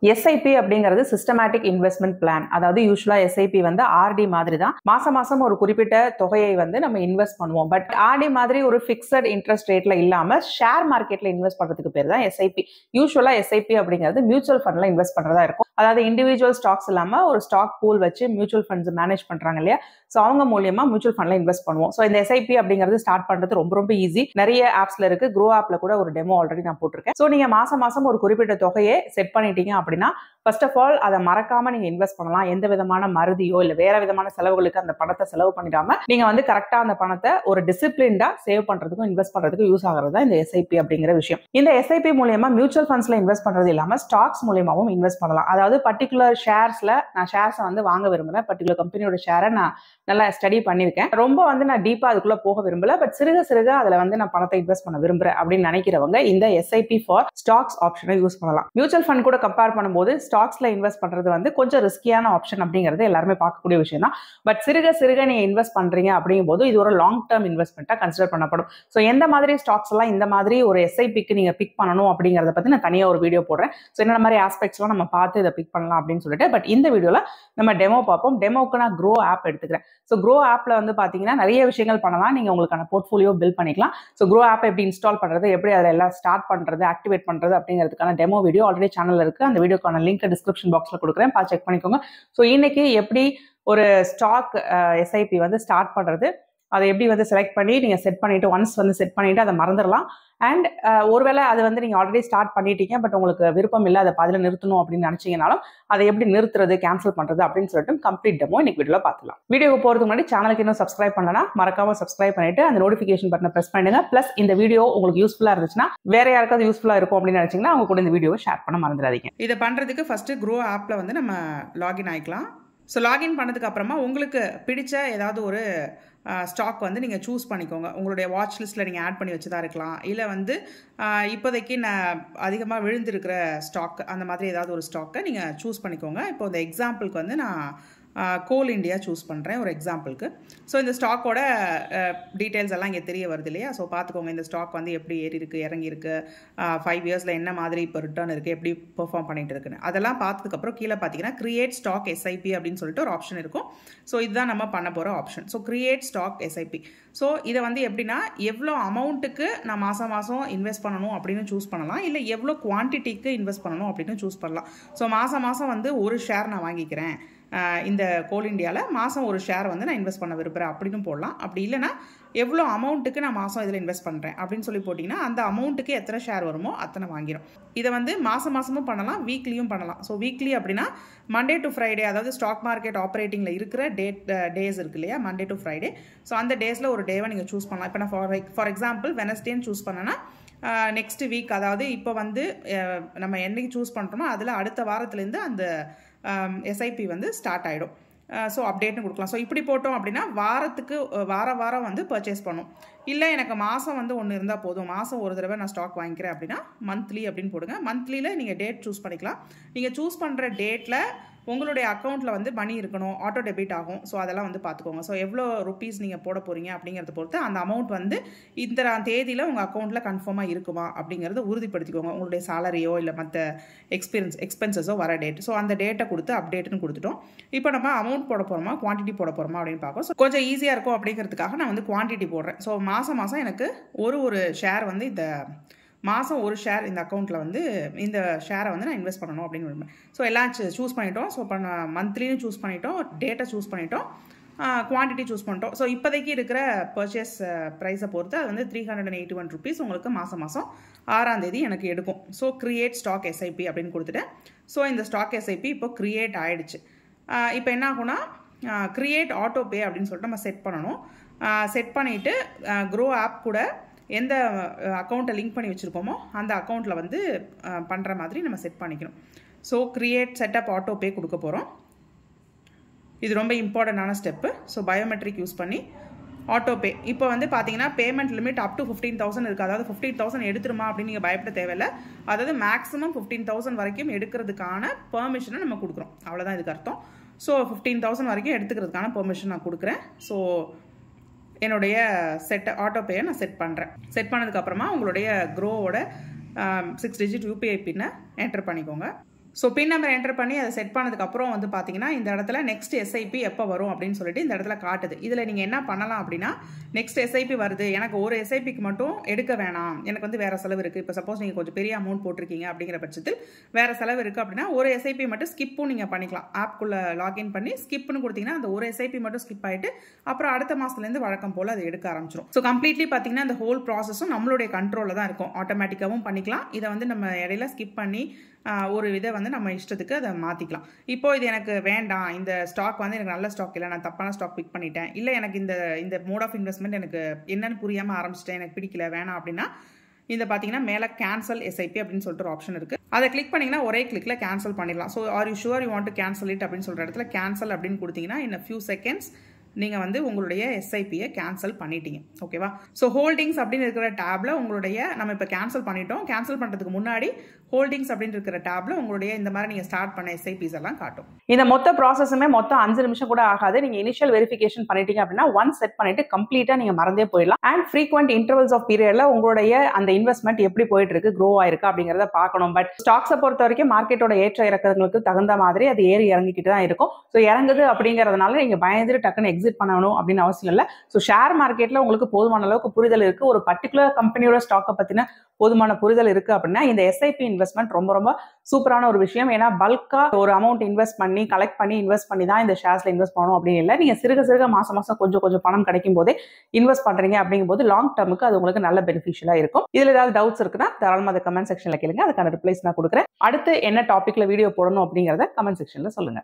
SIP அப்படிங்கிறது systematic investment plan. அதாவது யூஸ்வலா எஸ்ஐபி வந்து ஆர்டி மாதிரி தான். மாசம் மாசம் ஒரு குறிப்பிட்ட தொகையை வந்து நம்ம இன்வெஸ்ட் பண்ணுவோம். பட் ஆர்டி மாதிரி ஒரு பிக்சட் இன்ட்ரெஸ்ட் ரேட்ல இல்லாம ஷேர் மார்க்கெட்ல இன்வெஸ்ட் பண்றதுக்கு பேர் தான் எஸ்ஐபி. யூஸ்வலா எஸ்ஐபி அப்படிங்கிறது மியூச்சுவல் ஃபண்ட்ல இன்வெஸ்ட் பண்றதா இருக்கும். அதாவது இண்டிவிஜுவல் ஸ்டாக்ஸ் இல்லாம ஒரு ஸ்டாக் பூல் வச்சு மியூச்சுவல் ஃபண்ட்ஸ் மேனேஜ் பண்றாங்க இல்லையா, ஸோ அவங்க மூலியமா மியூச்சுவல் ஃபண்ட்ல இன்வெஸ்ட் பண்ணுவோம். ஸோ இந்த எஸ்ஐபி அப்படிங்கிறது ஸ்டார்ட் பண்றது ரொம்ப ரொம்ப ஈஸி. நிறைய ஆப்ஸ்ல இருக்கு. க்ரோ ஆப்ல கூட ஒரு டெமோ ஆல்ரெடி நான் போட்டிருக்கேன். ஸோ நீங்க மாசம் மாசம் ஒரு குறிப்பிட்ட தொகையை செட் பண்ணிட்டீங்க அப்படின்னா ஃபர்ஸ்ட் ஆஃப் ஆல் அதை மறக்காம நீங்க இன்வெஸ்ட் பண்ணலாம். எந்த விதமான மருதியோ இல்ல வேற விதமான செலவுகளுக்கு அந்த பணத்தை செலவு பண்ணிடாம நீங்க வந்து கரெக்டா அந்த பணத்தை ஒரு டிசிப்ளின்டா சேவ் பண்றதுக்கும் இன்வெஸ்ட் பண்றதுக்கும் யூஸ் ஆகிறது தான் இந்த எஸ்ஐபி அப்படிங்கிற விஷயம். இந்த எஸ்ஐபி மூலியமா மியூச்சுவல் ஃபண்ட்ஸ்ல இன்வெஸ்ட் பண்றது இல்லாம ஸ்டாக்ஸ் மூலியமாவும் இன்வெஸ்ட் பண்ணலாம். அதாவது பர்டிகுலர் ஷேர்ஸ்ல நான் ஷேர்ஸை வந்து வாங்க விரும்புறேன். பர்டிகுலர் கம்பெனியோட ஷேரை நான் நல்லா ஸ்டடி பண்ணியிருக்கேன். ரொம்ப வந்து நான் டீப்பா அதுக்குள்ள போக விரும்பல. பட் சிறுக சிறுக அதுல வந்து நான் பணத்தை இன்வெஸ்ட் பண்ண விரும்புறேன் அப்படின்னு நினைக்கிறவங்க இந்த எஸ்ஐபி ஃபார் ஸ்டாக்ஸ் ஆப்ஷனை யூஸ் பண்ணலாம். மியூச்சுவல் ஃபண்ட் கூட கம்பேர் பண்ணும்போது ஸ்டாக்ஸ்ல இன்வெஸ்ட் பண்றது வந்து கொஞ்சம் ரிஸ்கியான ஆப்ஷன் அப்படிங்கிறது எல்லாருமே பார்க்கக்கூடிய விஷயம் தான். பட் சிறுக சிறுக நீங்க இன்வெஸ்ட் பண்றீங்க அப்படிங்கும் போது இது ஒரு லாங் டேர்ம் இன்வெஸ்ட்மெண்ட்டா கன்சிடர் பண்ணப்படும். ஸோ எந்த மாதிரி ஸ்டாக்ஸ் எல்லாம் இந்த மாதிரி ஒரு எஸ்ஐபிக்கு நீங்க பிக் பண்ணணும் அப்படிங்கறத பத்தி நான் தனியா ஒரு வீடியோ போடுறேன். ஸோ என்ன மாதிரி ஆஸ்பெக்ட்ஸ் எல்லாம் நம்ம பார்த்து இதை பிக் பண்ணலாம் அப்படின்னு சொல்லிட்டு, பட் இந்த வீடியோல நம்ம டெமோ பார்ப்போம். டெமோக்கு நான் க்ரோ ஆப் எடுத்துக்கிறேன். ஸோ க்ரோ ஆப்ல வந்து பாத்தீங்கன்னா நிறைய விஷயங்கள் பண்ணலாம். நீங்க உங்களுக்கான போர்ட்ஃபோலியோ பில்ட் பண்ணிக்கலாம். ஸோ க்ரோ ஆப் எப்படி இன்ஸ்டால் பண்றது, எப்படி அதில் எல்லாம் ஸ்டார்ட் பண்றது, ஆக்டிவேட் பண்றது அப்படிங்கிறதுக்கான டெமோ வீடியோ ஆல்ரெடி சேனல்ல இருக்கு. அந்த வீடியோக்கான லிங்க் டிஸ்கிரிப்ஷன் பாக்ஸ்ல கொடுக்குறேன், பார்த்து செக் பண்ணிக்கோங்க. ஸோ இன்னைக்கு எப்படி ஒரு ஸ்டாக் எஸ்ஐபி வந்து ஸ்டார்ட் பண்றது, அதை எப்படி வந்து செலக்ட் பண்ணி நீங்க செட் பண்ணிட்டு ஒன்ஸ் வந்து செட் பண்ணிட்டு அதை மறந்துடலாம். அண்ட் ஒருவேளை அது வந்து நீங்க ஆல்ரெடி ஸ்டார்ட் பண்ணிட்டீங்க பட் உங்களுக்கு விருப்பம் இல்லை அதை பாதியில நிறுத்தணும் அப்படின்னு நினைச்சீங்கனாலும் அதை எப்படி நிறுத்துறது, கேன்சல் பண்றது அப்படின்னு சொல்லிட்டு கம்ப்ளீட் டெமோ இன்னைக்கு வீடியோல பார்த்துலாம். வீடியோக்கு போறதுக்கு முன்னாடி சேனலுக்கு இன்னும் சப்ஸ்கிரைப் பண்ணலனா மறக்காம சப்ஸ்கிரைப் பண்ணிட்டு அந்த நோட்டிஃபிகேஷன் பட்டனை பிரஸ் பண்ணுங்க. பிளஸ் இந்த வீடியோ உங்களுக்கு யூஸ்ஃபுல்லா இருந்துச்சுன்னா வேற யாருக்காவது யூஸ்ஃபுல்லா இருக்கும் அப்படின்னு நினைச்சீங்கன்னா அவங்க கூட இந்த வீடியோவை ஷேர் பண்ண மறந்துடாதீங்க. இதை பண்றதுக்கு ஃபர்ஸ்ட் க்ரோ ஆப்ல வந்து நம்ம லாகின் ஆயிக்கலாம். ஸோ லாகின் பண்ணதுக்கு அப்புறமா உங்களுக்கு பிடிச்ச ஏதாவது ஒரு ஸ்டாக் வந்து நீங்கள் சூஸ் பண்ணிக்கோங்க. உங்களுடைய வாட்ச் லிஸ்ட்டில் நீங்கள் ஆட் பண்ணி வச்சுதான் இருக்கலாம். இல்லை வந்து இப்போதைக்கு நான் அதிகமாக விழுந்திருக்கிற ஸ்டாக் அந்த மாதிரி ஏதாவது ஒரு ஸ்டாக்கை நீங்கள் சூஸ் பண்ணிக்கோங்க. இப்போ இந்த எக்ஸாம்பிளுக்கு வந்து நான் கோல் இண்டியா சூஸ் பண்ணுறேன் ஒரு எக்ஸாம்பிளுக்கு. ஸோ இந்த ஸ்டாக்கோட டீட்டெயில்ஸ் எல்லாம் இங்கே தெரிய வருது இல்லையா. ஸோ பார்த்துக்கோங்க இந்த ஸ்டாக் வந்து எப்படி ஏறி இருக்குது, இறங்கி இருக்குது, 5 இயர்ஸில் என்ன மாதிரி இப்போ ரிட்டர்ன் இருக்குது, எப்படி பெர்ஃபார்ம் பண்ணிட்டு இருக்குன்னு அதெல்லாம் பார்த்ததுக்கப்புறம் கீழே பார்த்தீங்கன்னா கிரியேட் ஸ்டாக் எஸ்ஐபி அப்படின்னு சொல்லிட்டு ஒரு ஆப்ஷன் இருக்கும். ஸோ இதுதான் நம்ம பண்ண போகிற option. So create stock SIP. So இதை வந்து எப்படின்னா எவ்வளோ அமௌண்ட்டுக்கு நான் மாதம் மாதம் இன்வெஸ்ட் பண்ணணும் அப்படின்னு சூஸ் பண்ணலாம். இல்லை எவ்வளோ குவான்டிட்டிக்கு இன்வெஸ்ட் பண்ணணும் அப்படின்னு சூஸ் பண்ணலாம். ஸோ மாதம் மாதம் வந்து ஒரு ஷேர் நான் வாங்கிக்கிறேன் இந்த கோல் இண்டியாவில், மாதம் ஒரு ஷேர் வந்து நான் இன்வெஸ்ட் பண்ண விரும்புகிறேன் அப்படின்னு போடலாம். அப்படி இல்லைனா எவ்வளோ அமௌண்ட்டுக்கு நான் மாதம் இதில் இன்வெஸ்ட் பண்ணுறேன் அப்படின்னு சொல்லி போட்டிங்கன்னா அந்த அமௌண்ட்டுக்கு எத்தனை ஷேர் வருமோ அத்தனை வாங்கிடும். இதை வந்து மாதமும் பண்ணலாம், வீக்லியும் பண்ணலாம். ஸோ வீக்லி அப்படின்னா மண்டே டு ஃப்ரைடே, அதாவது ஸ்டாக் மார்க்கெட் ஆப்ரேட்டிங்கில் இருக்கிற டேஸ் இருக்கு இல்லையா, மண்டே டு ஃப்ரைடே. ஸோ அந்த டேஸில் ஒரு டேவை நீங்கள் சூஸ் பண்ணலாம். இப்போ நான் ஃபார் எக்ஸாம்பிள் வெனஸ்டேன்னு சூஸ் பண்ணேன்னா நெக்ஸ்ட் வீக், அதாவது இப்போ வந்து நம்ம என்னைக்கு சூஸ் பண்ணுறோமோ அதில் அடுத்த வாரத்துலேருந்து அந்த எஸ்ஐபி வந்து ஸ்டார்ட் ஆகிடும். ஸோ அப்டேட்னு கொடுக்கலாம். ஸோ இப்படி போட்டோம் அப்படின்னா வாரத்துக்கு வாரம் வந்து பர்ச்சேஸ் பண்ணும். இல்லை எனக்கு மாதம் வந்து ஒன்று இருந்தால் போதும், மாதம் ஒரு தடவை நான் ஸ்டாக் வாங்கிக்கிறேன் அப்படின்னா மந்த்லி அப்படின்னு போடுங்க. மந்த்லியில் நீங்கள் டேட் சூஸ் பண்ணிக்கலாம். நீங்கள் சூஸ் பண்ணுற டேட்டில் உங்களுடைய அக்கௌண்ட்டில் வந்து மணி இருக்கணும், ஆட்டோ டெபிட் ஆகும். ஸோ அதெல்லாம் வந்து பார்த்துக்கோங்க. ஸோ எவ்வளோ ருப்பீஸ் நீங்கள் போட போகிறீங்க அப்படிங்கிறத பொறுத்து அந்த அமௌண்ட் வந்து இந்த தேதியில் உங்கள் அக்கௌண்ட்டில் கன்ஃபார்மாக இருக்குமா அப்படிங்கிறத உறுதிப்படுத்திக்கோங்க. உங்களுடைய சேலரியோ இல்லை மற்ற எக்ஸ்பென்சஸோ வர டேட். ஸோ அந்த டேட்டை கொடுத்து அப்டேட்னு கொடுத்துட்டோம். இப்போ நம்ம அமௌண்ட் போட போகிறோமா, குவான்டிட்டி போட போகிறோமா அப்படின்னு பார்ப்போம். ஸோ கொஞ்சம் ஈஸியாக இருக்கும் அப்படிங்கிறதுக்காக நான் வந்து குவான்டிட்டி போடுறேன். ஸோ மாதம் எனக்கு ஒரு ஷேர் வந்து இந்த மாதம் ஒரு ஷேர் இந்த அக்கௌண்ட்டில் வந்து இந்த ஷேரை வந்து நான் இன்வெஸ்ட் பண்ணணும் அப்படின்னு விரும்புகிறேன். ஸோ எல்லாம் சூஸ் பண்ணிட்டோம். ஸோ இப்போ மந்த்லின்னு சூஸ் பண்ணிட்டோம், டேட்டை சூஸ் பண்ணிட்டோம், குவான்டிட்டி சூஸ் பண்ணிட்டோம். ஸோ இப்போதைக்கு இருக்கிற பர்ச்சேஸ் ப்ரைஸை பொறுத்து அது வந்து 381 ருபீஸ் உங்களுக்கு மாதம் 6ஆம் தேதி எனக்கு எடுக்கும். ஸோ கிரியேட் ஸ்டாக் எஸ்ஐபி அப்படின்னு கொடுத்துட்டேன். ஸோ இந்த ஸ்டாக் எஸ்ஐபி இப்போ கிரியேட் ஆகிடுச்சு. இப்போ என்ன ஆகும்னா கிரியேட் ஆட்டோ பே அப்படின்னு சொல்லிட்டு நம்ம செட் பண்ணணும். செட் பண்ணிவிட்டு க்ரோ ஆப் கூட எந்த அக்கௌண்ட்டை லிங்க் பண்ணி வச்சுருக்கோமோ அந்த அக்கௌண்ட்டில் வந்து பண்ணுற மாதிரி நம்ம செட் பண்ணிக்கணும். So create setup auto pay கொடுக்க போகிறோம். இது ரொம்ப இம்பார்ட்டண்டான ஸ்டெப்பு. ஸோ பயோமெட்ரிக் யூஸ் பண்ணி ஆட்டோ பே. இப்போ வந்து பார்த்தீங்கன்னா பேமெண்ட் லிமிட் அப் டு 15,000 இருக்குது. அதாவது 15,000 எடுத்துருமா அப்படின்னு நீங்கள் பயப்பட தேவையில்லை. அதாவது மேக்ஸிமம் 15,000 வரைக்கும் எடுக்கிறதுக்கான பெர்மிஷனை நம்ம கொடுக்குறோம். அவ்வளோதான் இதுக்கு அர்த்தம். ஸோ 15,000 வரைக்கும் எடுத்துக்கிறதுக்கான பெர்மிஷன் நான் கொடுக்குறேன். ஸோ என்னுடைய ஆட்டோ பேயை நான் செட் பண்ணுறேன். செட் பண்ணதுக்கப்புறமா உங்களுடைய க்ரோவோட 6 டிஜிட் யூபிஐ பின்னை என்டர் பண்ணிக்கோங்க. ஸோ பின் நம்பர் என்டர் பண்ணி அதை செட் பண்ணதுக்கப்புறம் வந்து பார்த்தீங்கன்னா இந்த இடத்துல நெக்ஸ்ட் எஸ்ஐபி எப்போ வரும் அப்படின்னு சொல்லிட்டு இந்த இடத்துல காட்டுது. இதில் நீங்கள் என்ன பண்ணலாம் அப்படின்னா, நெக்ஸ்ட் எஸ்ஐபி வருது, எனக்கு ஒரு எஸ்ஐபிக்கு மட்டும் எடுக்க வேணாம், எனக்கு வந்து வேறு செலவு இருக்குது. இப்போ சப்போஸ் நீங்கள் கொஞ்சம் பெரிய அமௌண்ட் போட்டிருக்கீங்க அப்படிங்கிற பட்சத்தில் வேறு செலவு இருக்குது அப்படின்னா ஒரு எஸ்ஐபி மட்டும் ஸ்கிப்பும் நீங்கள் பண்ணிக்கலாம். ஆப்குள்ளே லாகின் பண்ணி ஸ்கிப்னு கொடுத்தீங்கன்னா அந்த ஒரு எஸ்ஐபி மட்டும் ஸ்கிப் ஆகிட்டு அப்புறம் அடுத்த மாதத்துலேருந்து வழக்கம் போல் அது எடுக்க ஆரம்பிச்சிடும். ஸோ கம்ப்ளீட்லி பார்த்தீங்கன்னா இந்த ஹோல் ப்ராசஸும் நம்மளுடைய கண்ட்ரோலில் தான் இருக்கும். ஆட்டோமேட்டிக்காகவும் பண்ணிக்கலாம். இதை வந்து நம்ம இடையில ஸ்கிப் பண்ணி ஒரு இதை வந்து நம்ம இஷ்டத்துக்கு அதை மாற்றிக்கலாம். இப்போ இது எனக்கு வேண்டாம், இந்த ஸ்டாக் வந்து எனக்கு நல்ல ஸ்டாக் இல்லை, நான் தப்பான ஸ்டாக் பிக் பண்ணிட்டேன், இல்லை எனக்கு இந்த மோட் ஆஃப் இன்வெஸ்ட்மெண்ட் எனக்கு என்னன்னு புரியாமல் ஆரம்பிச்சிட்டேன், எனக்கு பிடிக்கல வேணாம் அப்படின்னா இந்த பார்த்தீங்கன்னா மேலே கேன்சல் எஸ்ஐபி அப்படின்னு சொல்லிட்டு ஒரு ஆப்ஷன் இருக்குது. அதை கிளிக் பண்ணிங்கன்னா ஒரே கிளிக்கில் கேன்சல் பண்ணிடலாம். So are you sure you want to cancel it அப்படின்னு சொல்கிற இடத்துல கேன்சல் அப்படின்னு கொடுத்தீங்கன்னா இன் ஃபியூ செகண்ட்ஸ் நீங்கள் வந்து உங்களுடைய எஸ்ஐபியை கேன்சல் பண்ணிட்டீங்க. ஓகேவா? ஸோ ஹோல்டிங்ஸ் அப்படின்னு இருக்கிற டேப்ல உங்களுடைய நம்ம இப்போ கேன்சல் பண்ணிட்டோம். கேன்சல் பண்ணுறதுக்கு முன்னாடி ஹோல்டிங்ஸ் அப்படின்னு இருக்கிற டேப்ல உங்களுடைய இந்த மாதிரி நீங்கள் ஸ்டார்ட் பண்ண எஸ்ஐபிஸ் எல்லாம் காட்டும். இந்த மொத்த ப்ராசஸுமே மொத்தம் 5 நிமிஷம் கூட ஆகாது. நீங்கள் இனிஷியல் வெரிஃபிகேஷன் பண்ணிட்டீங்க அப்படின்னா ஒன் செட் பண்ணிட்டு கம்ப்ளீட்டாக நீங்கள் மறந்தே போயிடலாம். அண்ட் ஃப்ரீக்வெண்ட் இன்டர்வல்ஸ் ஆஃப் பீரியட்ல உங்களுடைய அந்த இன்வெஸ்ட்மெண்ட் எப்படி போயிட்டு இருக்கு, க்ரோ ஆயிருக்கு அப்படிங்கிறத பார்க்கணும். பட் ஸ்டாக்ஸை பொறுத்த வரைக்கும் மார்க்கெட்டோட ஏற்ற இறக்கங்களுக்கு தகுந்த மாதிரி அது ஏறி இறங்கிக்கிட்டு தான் இருக்கும். ஸோ இறங்குது அப்படிங்கிறதுனால நீங்கள் பயந்துட்டு டக்குன்னு எக்ஸிட் பண்ணணும் அப்படின்னு அவசியம் இல்லை. ஸோ ஷேர் மார்க்கெட்ல உங்களுக்கு போதுமான அளவுக்கு புரிதல் இருக்கு, ஒரு பர்டிகுலர் கம்பெனியோட ஸ்டாக்கை பத்தின போதுமான புரிதல் இருக்கு அப்படின்னா இந்த எஸ்ஐபி இன்வெஸ்ட்மெண்ட் ரொம்ப ரொம்ப சூப்பரான ஒரு விஷயம். ஏன்னா பல்கா ஒரு அமௌண்ட் இன்வெஸ்ட் பண்ணி கலெக்ட் பண்ணி இன்வெஸ்ட் பண்ணி தான் இந்த ஷேர்ஸ்ல இன்வெஸ்ட் பண்ணணும் அப்படின்னு இல்லை. நீங்க சிறுக சிறுக மாசம் மாசம் கொஞ்சம் கொஞ்சம் பணம் கிடைக்கும் போதே இன்வெஸ்ட் பண்றீங்க அப்படிங்கும் போது லாங் டர்முக்கு அது உங்களுக்கு நல்ல பெனிஃபிஷியலா இருக்கும். இதுல ஏதாவது டவுட்ஸ் இருக்குன்னா தாராளமா அதை கமெண்ட் செக்ஷன்ல கேளுங்க, அதுக்கான ரிப்ளைஸ் நான் கொடுக்குறேன். அடுத்து என்ன டாபிக்ல வீடியோ போடணும் அப்படிங்கறத கமெண்ட் செக்ஷன்ல சொல்லுங்க.